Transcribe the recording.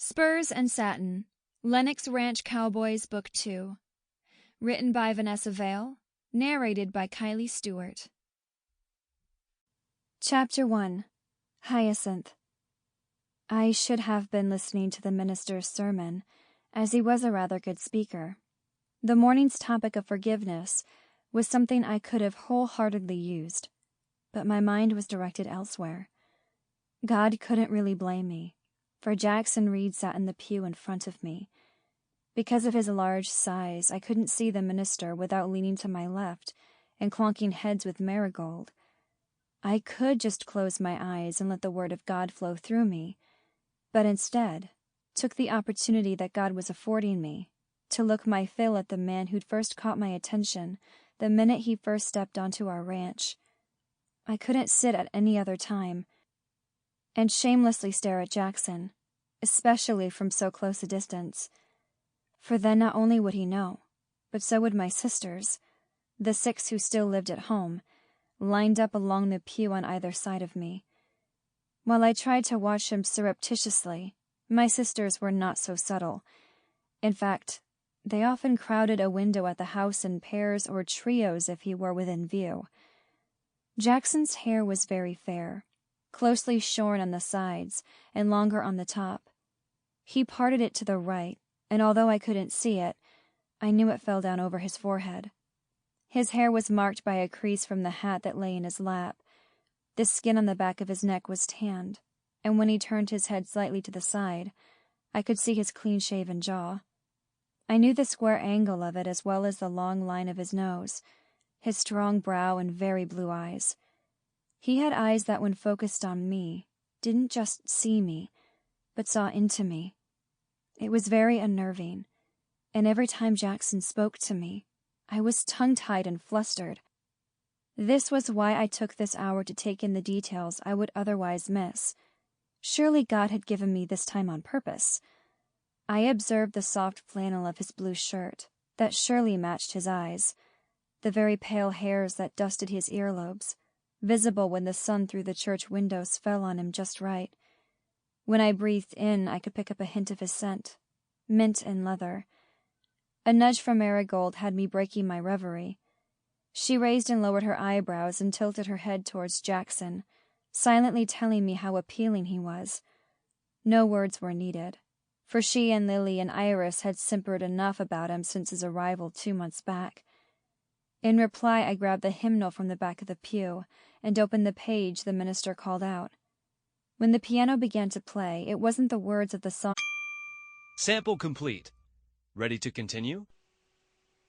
Spurs Satin, Lenox Ranch Cowboys Book 2. Written by Vanessa Vale, narrated by Kylie Stewart. Chapter 1. Hyacinth. I should have been listening to the minister's sermon, as he was a rather good speaker. The morning's topic of forgiveness was something I could have wholeheartedly used, but my mind was directed elsewhere. God couldn't really blame me, for Jackson Reed sat in the pew in front of me. Because of his large size, I couldn't see the minister without leaning to my left and clonking heads with Marigold. I could just close my eyes and let the word of God flow through me, but instead took the opportunity that God was affording me to look my fill at the man who'd first caught my attention the minute he first stepped onto our ranch. I couldn't sit at any other time and shamelessly stare at Jackson, especially from so close a distance. For then not only would he know, but so would my sisters, the 6 who still lived at home, lined up along the pew on either side of me. While I tried to watch him surreptitiously, my sisters were not so subtle. In fact, they often crowded a window at the house in pairs or trios if he were within view. Jackson's hair was very fair, closely shorn on the sides and longer on the top. He parted it to the right, and although I couldn't see it, I knew it fell down over his forehead. His hair was marked by a crease from the hat that lay in his lap. The skin on the back of his neck was tanned, and when he turned his head slightly to the side, I could see his clean-shaven jaw. I knew the square angle of it as well as the long line of his nose, his strong brow and very blue eyes. He had eyes that, when focused on me, didn't just see me, but saw into me. It was very unnerving, and every time Jackson spoke to me, I was tongue-tied and flustered. This was why I took this hour to take in the details I would otherwise miss. Surely God had given me this time on purpose. I observed the soft flannel of his blue shirt, that surely matched his eyes, the very pale hairs that dusted his earlobes, visible when the sun through the church windows fell on him just right. When I breathed in, I could pick up a hint of his scent, mint and leather. A nudge from Marigold had me breaking my reverie. She raised and lowered her eyebrows and tilted her head towards Jackson, silently telling me how appealing he was. No words were needed, for she and Lily and Iris had simpered enough about him since his arrival 2 months back. In reply, I grabbed the hymnal from the back of the pew and opened the page the minister called out. When the piano began to play, it wasn't the words of the song. Sample complete. Ready to continue?